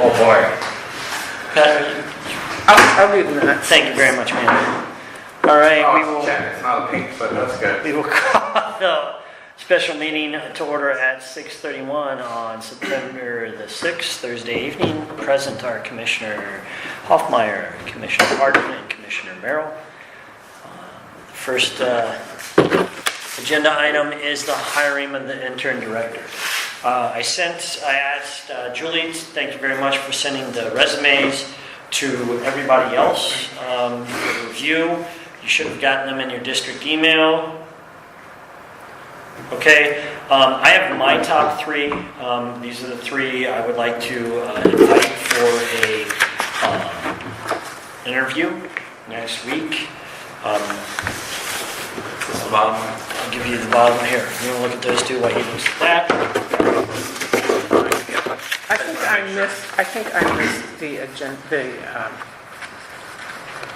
Oh, boy. I'll do that. Thank you very much, ma'am. All right, we Oh, will. check, it's not a pink, but that's good. We will call the special meeting to order at 6:31 on September the 6th, Thursday evening. Present are Commissioner Hoffmeyer, Commissioner Hardin, and Commissioner Merrill. The first agenda item is the hiring of the intern director. I asked Julie, thank you very much for sending the resumes to everybody else for review. You should have gotten them in your district email. Okay, I have my top three. These are the three I would like to invite for a interview next week. This is the bottom one. I'll give you the bottom here. You want to look at those two while he looks at that? I think I missed the agenda,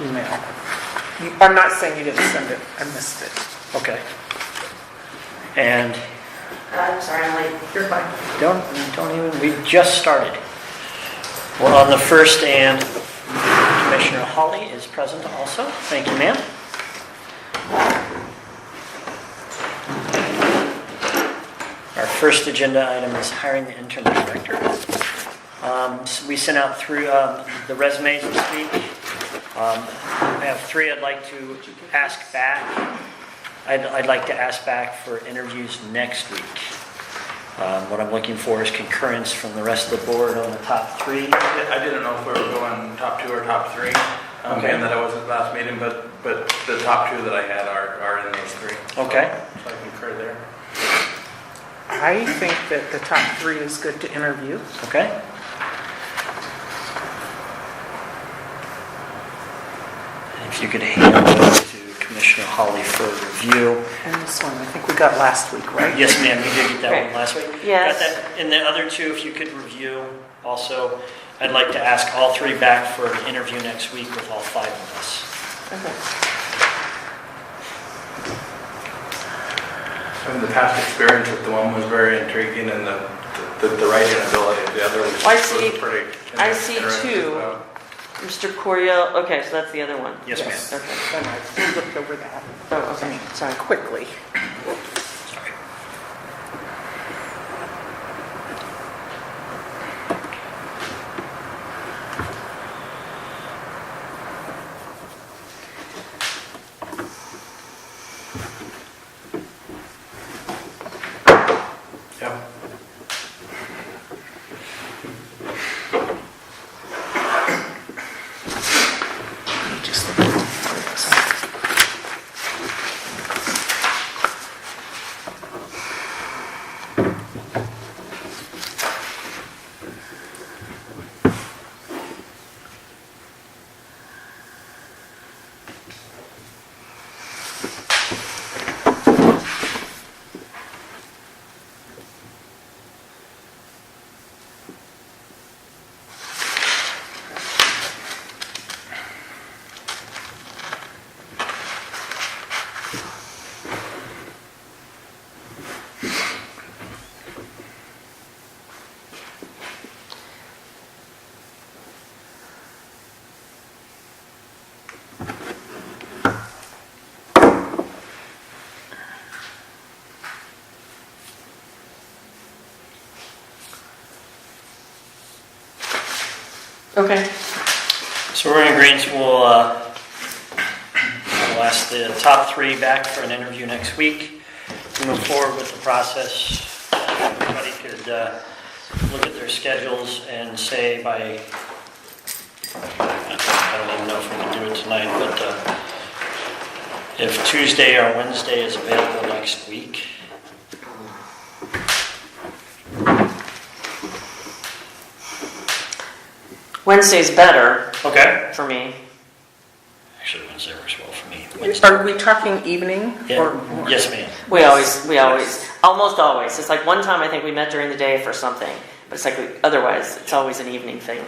email. I'm not saying you didn't send it. I missed it. Okay. And I'm sorry, I'm late. You're fine. don't even, we just started. We're on the first, and Commissioner Hawley is present also. Thank you, ma'am. Our first agenda item is hiring the intern director. So we sent out through the resumes this week. I have three I'd like to ask back. I'd like to ask back for interviews next week. What I'm looking for is concurrence from the rest of the board on the top three. I didn't know if we were going top two or top three, Okay. and that I wasn't last meeting, but the top two that I had are in those three. Okay. So I concur there. I think that the top three is good to interview. Okay. If you could hand those to Commissioner Hawley for review. And this one, I think we got last week, right? Yes, ma'am, you did get that Okay. one last week. Yes. Got that. And the other two, if you could review also. I'd like to ask all three back for an interview next week with all five of us. Okay. And the past experience with the one was very intriguing, and the writing ability of the other was, I see- was pretty I see interesting as two. well. Mr. Coriel, okay, so that's the other one. Yes, ma'am. Okay. Then I looked over that. Oh, okay. Sorry, quickly. Sorry. Yep. Just Okay. So we're in agreement. We'll ask the top three back for an interview next week. We move forward with the process. Everybody could look at their schedules and say by, I don't even know if we can do it tonight, but if Tuesday or Wednesday is available next week. Wednesday's better Okay. for me. Actually, Wednesday works well for me. Are we talking evening Yeah. or morning? Yes, ma'am. We always, almost always. It's like one time I think we met during the day for something, but it's like otherwise it's always an evening thing.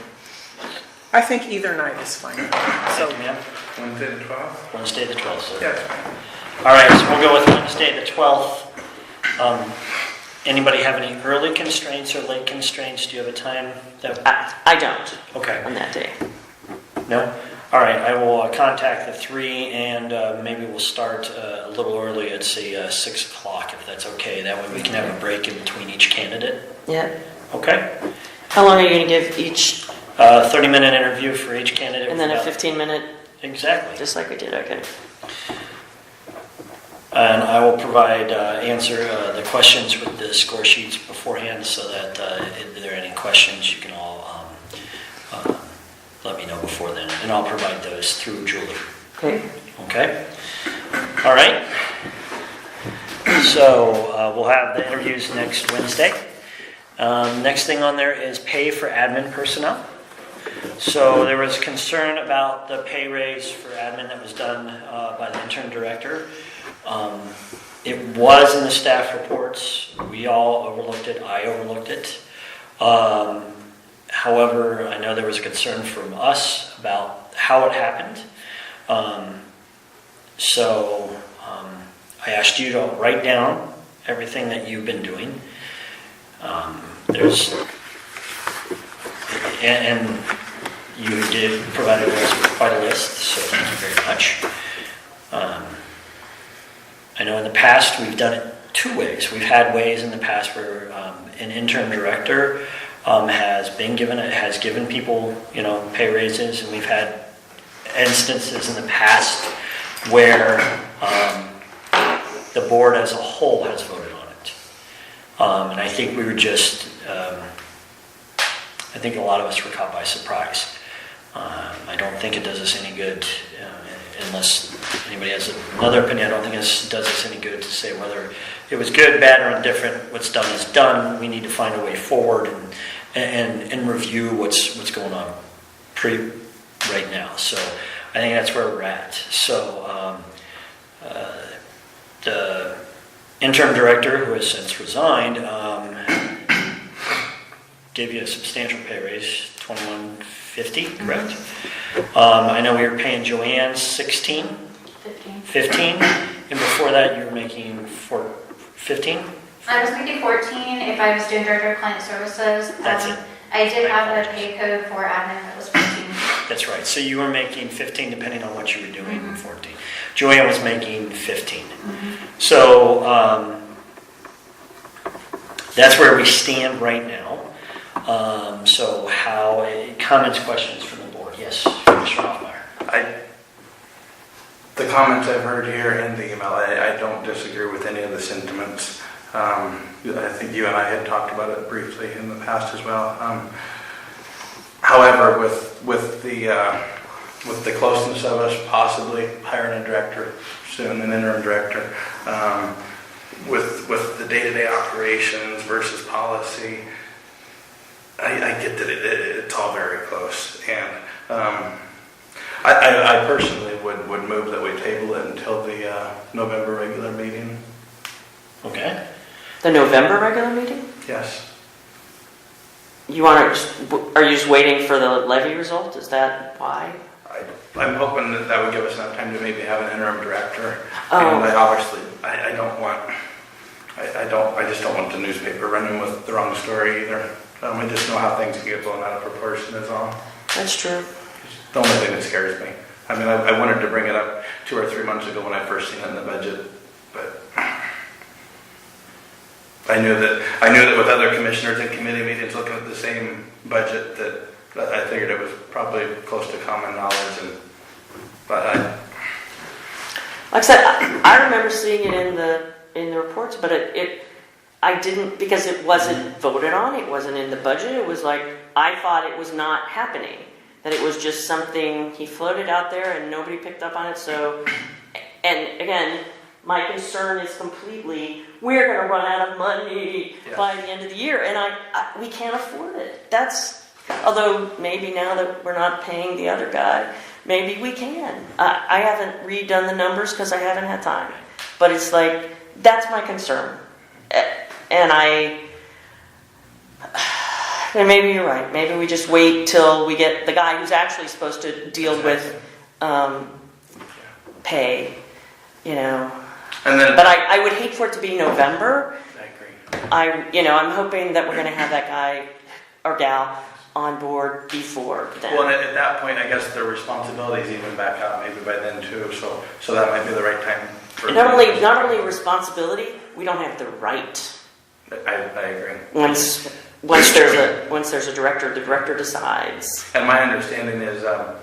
I think either night is fine. So, ma'am, Wednesday the 12th? Wednesday the 12th. Yeah. All right, so we'll go with Wednesday the 12th. Anybody have any early constraints or late constraints? Do you have a time that, I don't okay, on that day. no? All right, I will contact the 3 and maybe we'll start a little early at say 6 o'clock if that's okay. That way we can have a break in between each candidate. Yeah. Okay? How long are you going to give each? 30-minute interview for each candidate. And then a about- 15-minute, Exactly. just like we did. Okay. And I will provide, answer the questions with the score sheets beforehand so that if there are any questions, you can all let me know before then. And I'll provide those through Julie. Okay. Okay? All right. So we'll have the interviews next Wednesday. Next thing on there is pay for admin personnel. So there was concern about the pay raise for admin that was done by the interim director. It was in the staff reports. We all overlooked it. I overlooked it. However, I know there was a concern from us about how it happened. So I asked you to write down everything that you've been doing. And you did provide us with quite a list, so thank you very much. I know in the past we've done it 2 ways. We've had ways in the past where an interim director has given people, pay raises, and we've had instances in the past where the board as a whole has voted on it. And I think we were just, I think a lot of us were caught by surprise. I don't think it does us any good, unless anybody has another opinion. I don't think it does us any good to say whether it was good, bad, or indifferent. What's done is done. We need to find a way forward and review what's going on right now. So I think that's where we're at. So the interim director, who has since resigned, gave you a substantial pay raise, $21.50, correct? I know we were paying Joanne 15, and before that you were making 15? I was making 14 if I was doing director of client services. That's it. I did have a pay code for admin that was 14. That's right. So you were making 15 depending on what you were doing, 14. Joanne was making 15. So that's where we stand right now. So comments, questions from the board? Yes, Commissioner Hoffmeyer. The comments I've heard here in the email, I don't disagree with any of the sentiments. I think you and I had talked about it briefly in the past as well. However, with the closeness of us possibly hiring a director soon, an interim director, with the day-to-day operations versus policy, I get that it's all very close, and I personally would move that we table it until the November regular meeting. Okay. The November regular meeting? Yes. Are you just waiting for the levy result? Is that why? I'm hoping that would give us enough time to maybe have an interim director. Oh. And I just don't want the newspaper running with the wrong story either. I just know how things can get blown out of proportion is all. That's true. It's the only thing that scares me. I mean, I wanted to bring it up 2 or 3 months ago when I first seen it in the budget, but I knew that with other commissioners and committee meetings looking at the same budget, that I figured it was probably close to common knowledge. But Like I said, I remember seeing it in the reports, but I didn't, because it wasn't voted on. It wasn't in the budget. It was like I thought it was not happening. That it was just something he floated out there and nobody picked up on it. So, and again, my concern is completely, we're going to run out of money by the end of the year, and we can't afford it. Although maybe now that we're not paying the other guy, maybe we can. I haven't redone the numbers because I haven't had time. But it's like, that's my concern. And maybe you're right. Maybe we just wait till we get the guy who's actually supposed to deal with pay, And then, But I would hate for it to be November. I agree. I'm hoping that we're gonna have that guy or gal on board before then. Well, and at that point, I guess their responsibilities even back up maybe by then too, so that might be the right time for. Not only responsibility, we don't have the right. I agree. Once there's a director, the director decides. And my understanding is, the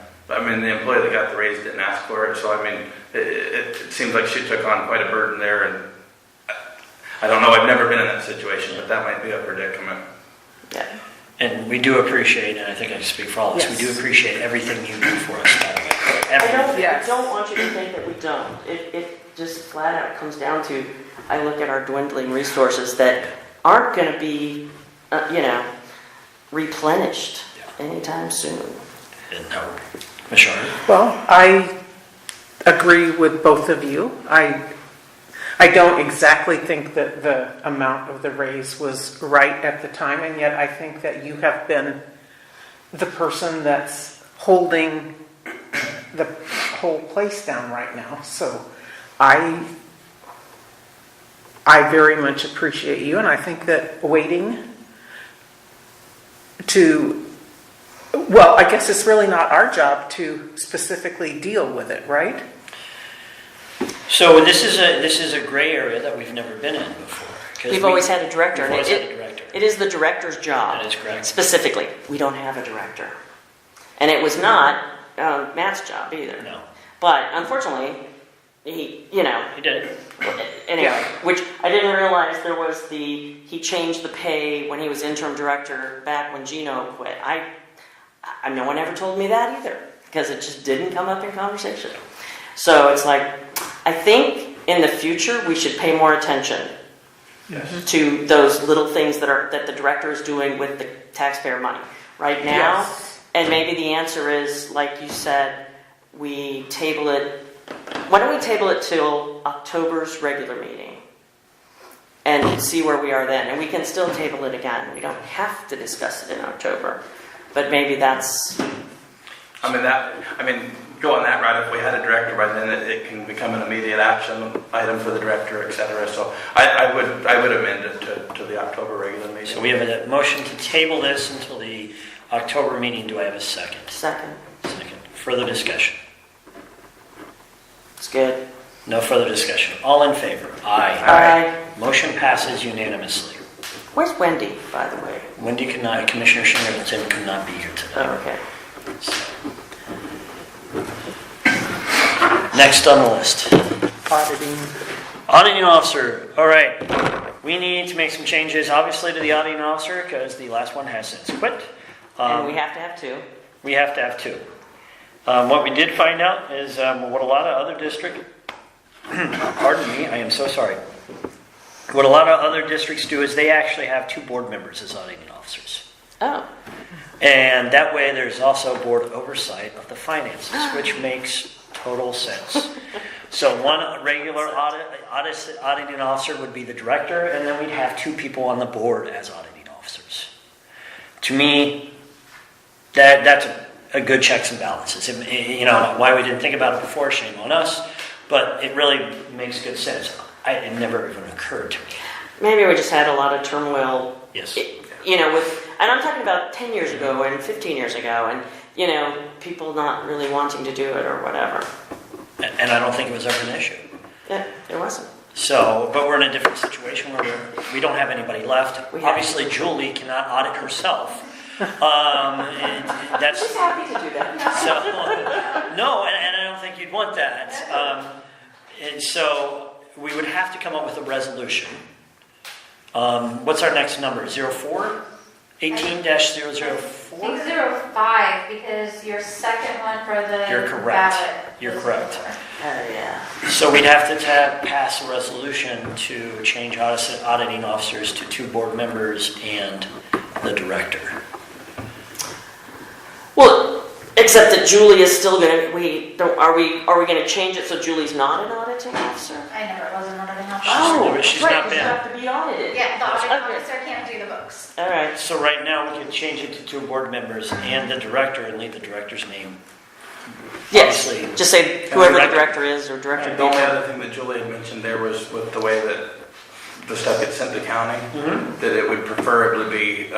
employee that got the raise didn't ask for it, so it seems like she took on quite a burden there, and I don't know, I've never been in that situation, but that might be a predicament. Yeah. And we do appreciate, and I think I can speak for all of us, we do appreciate everything you do for us, by the way. Everything. I don't want you to think that we don't. It just flat out comes down to, I look at our dwindling resources that aren't going to be, replenished anytime soon. And Commissioner? Well, I agree with both of you. I don't exactly think that the amount of the raise was right at the time, and yet I think that you have been the person that's holding the whole place down right now. So I very much appreciate you, and I think that waiting I guess it's really not our job to specifically deal with it, right? So this is a gray area that we've never been in before. We've always had a director. We've always had a director. It is the director's job. That is correct. Specifically, we don't have a director. And it was not Matt's job either. No. But unfortunately, he He did it. Anyway, which I didn't realize he changed the pay when he was interim director back when Gino quit. No one ever told me that either, because it just didn't come up in conversation. So it's like, I think in the future we should pay more attention to those little things that the director is doing with the taxpayer money. Right now, and maybe the answer is, like you said, we table it. Why don't we table it till October's regular meeting and see where we are then? And we can still table it again. We don't have to discuss it in October, but maybe that's. Go on that route. If we had a director by then, it can become an immediate action item for the director, etc. So I would amend it to the October regular meeting. So we have a motion to table this until the October meeting. Do I have a second? Second. Further discussion? It's good. No further discussion. All in favor? Aye. Aye. Motion passes unanimously. Where's Wendy, by the way? Wendy could not, Commissioner Shingerton could not be here today. Oh, okay. So. Next on the list. Auditing officer. All right. We need to make some changes, obviously, to the auditing officer because the last one has since quit. And we have to have two. We have to have two. What we did find out is what a lot of other districts, pardon me, I am so sorry. What a lot of other districts do is they actually have two board members as auditing officers. Oh. And that way there's also board oversight of the finances, which makes total sense. So one regular auditing officer would be the director, and then we'd have two people on the board as auditing officers. To me, that's a good checks and balances. Why we didn't think about it before, shame on us, but it really makes good sense. It never even occurred to me. Maybe we just had a lot of turmoil. Yes. And I'm talking about 10 years ago and 15 years ago, and people not really wanting to do it or whatever. And I don't think it was ever an issue. Yeah, it wasn't. So, but we're in a different situation where we don't have anybody left. Obviously, Julie cannot audit herself. She's happy to do that. So, no, and I don't think you'd want that. And so we would have to come up with a resolution. What's our next number? 04? 18-004? I think 05, because your second one for the You're correct. ballot. You're was correct. 04. Oh, yeah. So we'd have to pass a resolution to change auditing officers to two board members and the director. Well, except that Julie is still going to. Are we going to change it so Julie's not an auditing officer? I never was an auditing Oh, officer. she's right, not 'cause you been. have to be audited. Yeah, the auditing Okay. officer can't do the books. All right. So right now we could change it to two board members and the director and leave the director's name. Yes. Obviously, Just say whoever the director. director is or director. The only other thing that Julie had mentioned there was with the way that the stuff gets sent to county, Mhm. that it would preferably be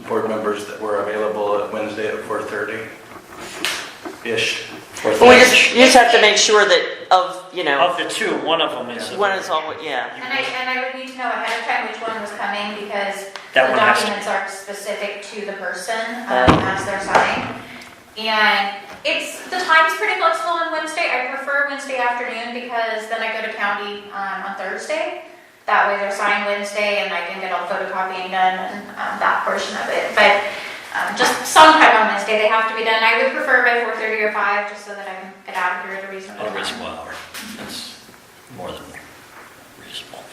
board members that were available at Wednesday at 4:30-ish. But you just have to make sure that of Of the two, one of them is. one is all, yeah. And I would need to know ahead of time which one was coming because That the one has to- documents are specific to the person as they're signing. And the time's pretty flexible on Wednesday. I prefer Wednesday afternoon because then I go to county on Thursday. That way they're signed Wednesday and I can get all photocopying done and that portion of it. But just sometime on Wednesday they have to be done. I would prefer by 4:30 or 5 just so that I can get out of here at a reasonable A time. reasonable hour. That's more than reasonable.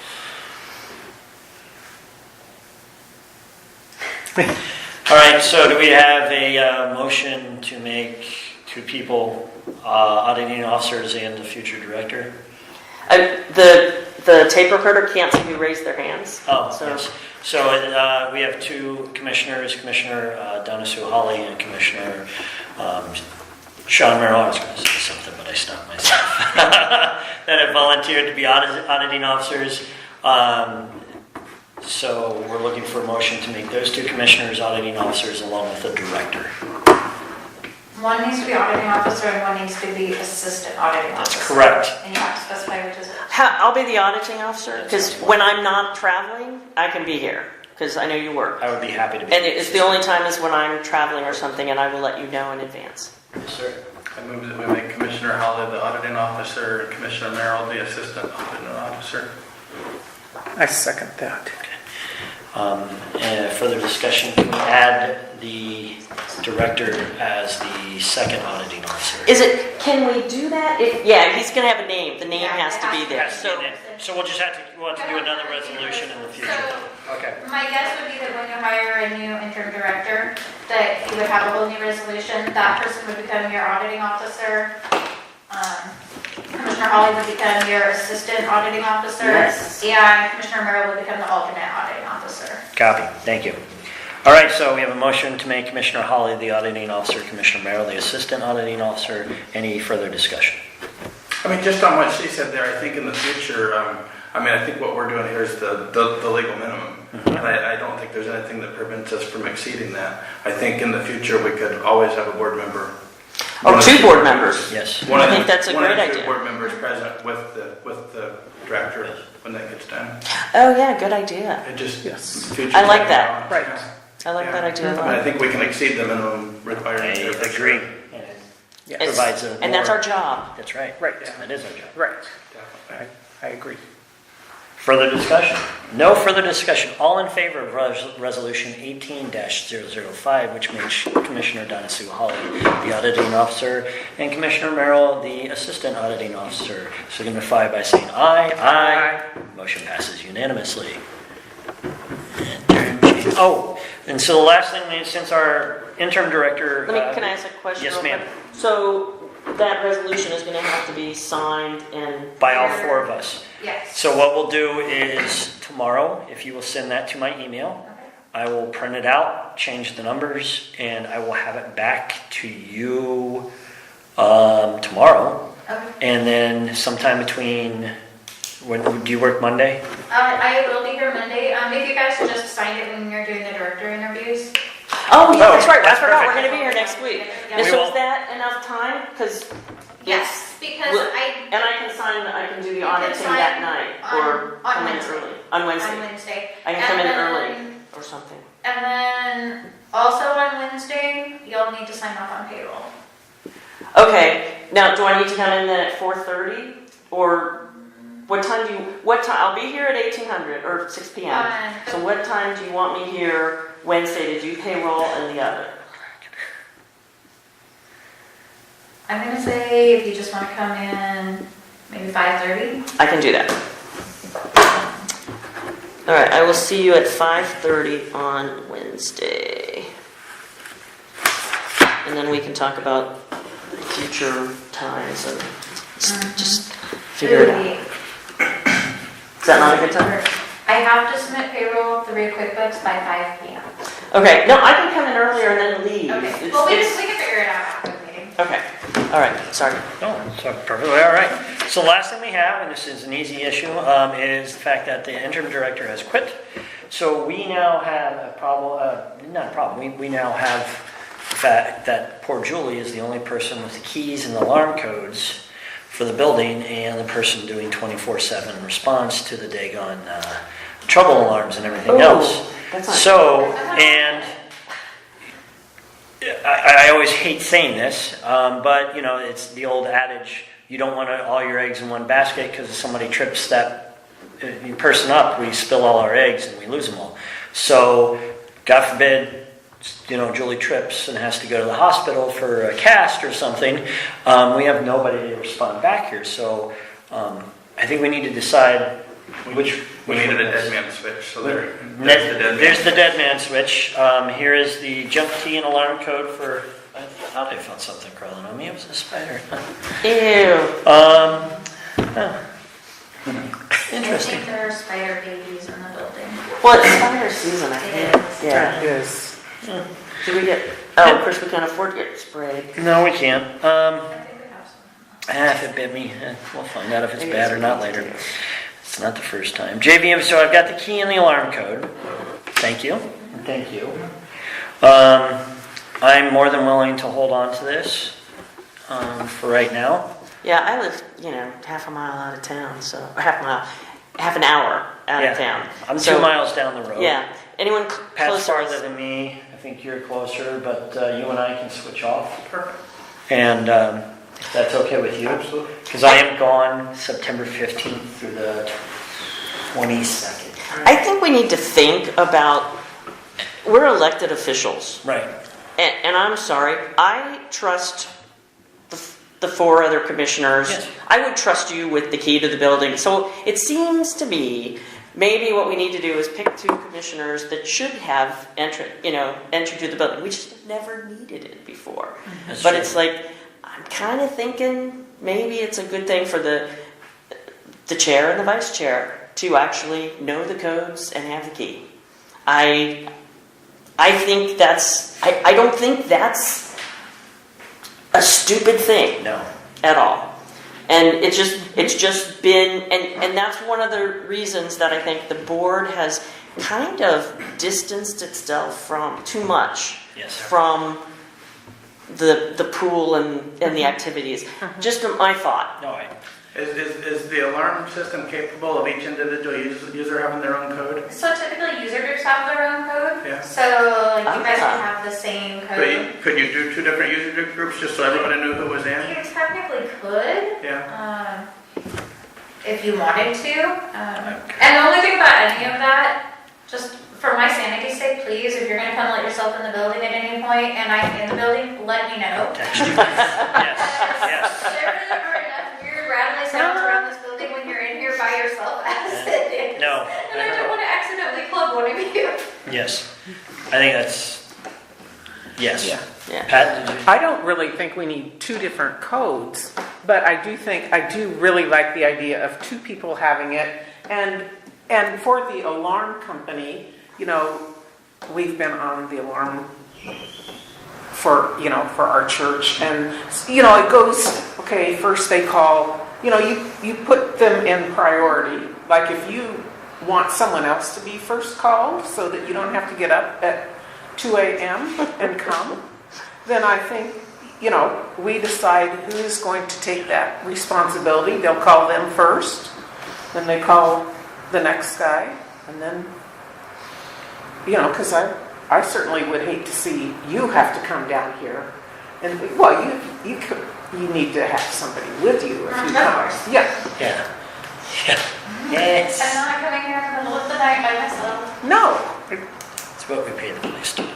All right, so do we have a motion to make two people auditing officers and the future director? The tape recorder can't see who raised their hands. Oh, So- yes. So we have two commissioners, Commissioner Donna Sue Hawley and Commissioner Sean Merrill. I was going to say something, but I stopped myself. That have volunteered to be auditing officers. So we're looking for a motion to make those two commissioners auditing officers along with the director. One needs to be auditing officer and one needs to be assistant auditing officer. That's correct. And you have to specify which is it. I'll be the auditing officer because when I'm not traveling, I can be here because I know you work. I would be happy to be. And it's the only time is when I'm traveling or something, and I will let you know in advance. Yes, sir. I move that we make Commissioner Holly the auditing officer and Commissioner Merrill the assistant auditing officer. I second that. And further discussion, can we add the director as the second auditing officer? Can we do that? Yeah, he's going to have a name. The name Yeah, has to be it there. has to So, be. so we'll just have to do another resolution in the future. Okay. My guess would be that when you hire a new interim director, that you would have a whole new resolution. That person would become your auditing officer. Commissioner Hawley would become your assistant auditing officer. Yes. And Commissioner Merrill would become the alternate auditing officer. Copy. Thank you. All right, so we have a motion to make Commissioner Hawley the auditing officer, Commissioner Merrill the assistant auditing officer. Any further discussion? I mean, just on what she said there, I think in the future, I think what we're doing here is the legal minimum. And I don't think there's anything that prevents us from exceeding that. I think in the future, we could always have a board member. Or two board members. Yes. I think that's a great One of the idea. two board members present with the director when that gets done. Oh, yeah, good idea. It just, Yes. future. I like that. Right. I like that idea a I mean, I lot. think we can exceed the minimum requirement. there for sure. Agree. Yes. Provides a And that's more- our job. That's right. Right. That is our job. Right. Definitely. I agree. Further discussion? No further discussion. All in favor of Resolution 18-005, which makes Commissioner Donna Sue Hawley the auditing officer and Commissioner Merrill the assistant auditing officer, signify by saying aye. Aye. Motion passes unanimously. Oh, and so the last thing, since our interim director... Can I ask a question? Yes, real ma'am. quick? So that resolution is going to have to be signed and, By all four of us. Yes. So what we'll do is tomorrow, if you will send that to my email, I will print it out, change the numbers, and I will have it back to you tomorrow. Okay. And then sometime between, when do you work Monday? I will be here Monday. If you guys just sign it when you're doing the director interviews. oh, yeah, that's right. I that's forgot. perfect. We're going to be here next week. Yeah. And We so will- is that enough time? Because Yes, because Well, I, And I can do the You can auditing sign that night, or on come in Wednesday. early. On on Wednesday. Wednesday. I can come in And early, then- or something. And then also on Wednesday, you'll need to sign off on payroll. Okay, now, do I need to come in then at 4:30? Or what time I'll be here at 1800 or 6 p.m. So what time do you want me here Wednesday to do payroll and the other? I'm gonna say if you just wanna come in, maybe 5:30. I can do that. All right, I will see you at 5:30 on Wednesday. And then we can talk about future times and just figure it out. Is that not a good time? I have to submit payroll through QuickBooks by 5 p.m. Okay, no, I can come in earlier and then leave. Okay, It's- well, we it's- can figure it out after the meeting. Okay, All right, sorry. No, it's perfectly all right. So last thing we have, and this is an easy issue, is the fact that the interim director has quit. So we now have a problem, not a problem, we now have the fact that poor Julie is the only person with the keys and alarm codes for the building and the person doing 24/7 response to the daggone trouble alarms and everything else. That's not. So, and I always hate saying this, but you know, it's the old adage, you don't want all your eggs in one basket because if somebody trips that person up, we spill all our eggs and we lose them all. So, God forbid, you know, Julie trips and has to go to the hospital for a cast or something, we have nobody to respond back here. So, I think we need to decide which We needed a one dead is- man switch, so there's the dead man. There's the dead man switch. Here is the jump key and alarm code for. I thought I found something crawling on me. It was a spider. Ew. Oh, I interesting. think there are spider babies in the building. Well, it's spider season, I think. Yeah. That is. Do we get, oh, of course, we can't afford to get sprayed. No, we can't. I think we have some. If it bit me, we'll find out if it's bad or not later. It's not the first time. JVM, so I've got the key and the alarm code. Thank you. Thank you. I'm more than willing to hold on to this for right now. Yeah, I live, half a mile out of town, so, half an hour out of town. I'm So, 2 miles down the road. Yeah, anyone Pat's closer? farther than me. I think you're closer, but you and I can switch off. Perfect. And if that's okay with you? Absolutely. Because I am gone September 15th through the 22nd. I think we need to think about, we're elected officials, Right. and I'm sorry, I trust the 4 other commissioners. Yes. I would trust you with the key to the building. So it seems to me, maybe what we need to do is pick 2 commissioners that should have entry to the building. We just have never needed it before. That's But true. it's like, I'm kind of thinking maybe it's a good thing for the chair and the vice chair to actually know the codes and have the key. I think I don't think that's a stupid thing No. at all. And it's just been, and that's one of the reasons that I think the board has kind of distanced itself from too much Yes, sir. from the pool and the activities. Just my thought. No, Is the alarm system capable of each individual user having their own code? So typically user groups have their own code. Yeah. So like you guys Ah. can have the same code. Could you do 2 different user groups just so everybody knew who was in? You technically could, Yeah. if you wanted to. And the only thing about any of that, just for my sanity's sake, please, if you're gonna come let yourself in the building at any point and I'm in the building, let me know. I'll text you. Yes. Yes. There are enough weird rattling sounds around this building when you're in here by yourself as it is. No. And I don't want to accidentally club one of you. Yes. I think that's. Yes. Yeah. Yeah. Pat, did you? I don't really think we need 2 different codes, but I do really like the idea of 2 people having it. And for the alarm company, we've been on the alarm for our church, and it goes, okay, first they call, you put them in priority. Like if you want someone else to be first called so that you don't have to get up at 2 a.m. and come, then I think, we decide who is going to take that responsibility. They'll call them first, then they call the next guy, and then, because I certainly would hate to see you have to come down here. And, well, you need to have somebody with you if you Of come. course. Yeah. Yeah. Yeah. Yes. I'm not coming here in the middle of the night by myself. No. That's what we pay the police to do.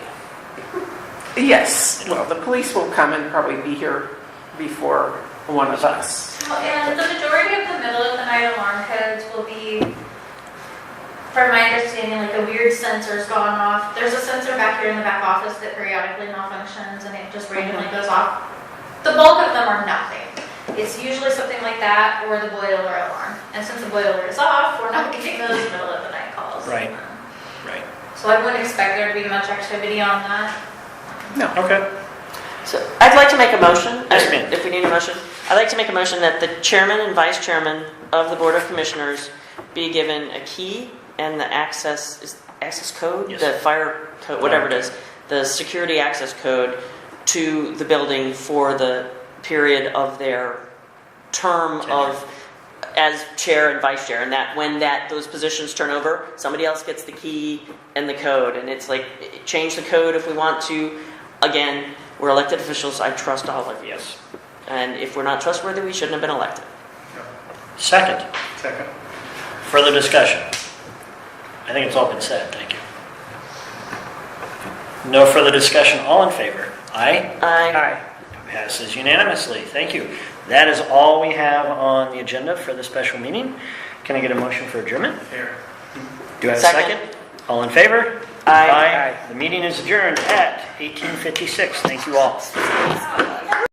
Yes. Well, the police will come and probably be here before one of us. Well, and the majority of the middle of the night alarm codes will be, from my understanding, like a weird sensor's gone off. There's a sensor back here in the back office that periodically malfunctions and it just randomly goes off. The bulk of them are nothing. It's usually something like that or the boiler alarm. And since the boiler is off, we're not getting those middle of the night calls. Right. Right. So I wouldn't expect there to be much activity on that. No. Okay. So I'd like to make a motion. Yes, ma'am. If we need a motion. I'd like to make a motion that the chairman and vice chairman of the Board of Commissioners be given a key and the access code, Yes. the fire code, whatever it is, the security access code to the building for the period of their term of as chair and vice chair, and that when those positions turn over, somebody else gets the key and the code, and it's like change the code if we want to. Again, we're elected officials. I trust all of you, Yes. and if we're not trustworthy, we shouldn't have been elected. Second, Second. further discussion. I think it's all been said, thank you. No further discussion, all in favor? Aye? Aye. Passes unanimously, thank you. That is all we have on the agenda for the special meeting. Can I get a motion for adjournment? Here. Do I have a Second. second? All in favor? Aye. The meeting is adjourned at 18:56. Thank you all. Oh,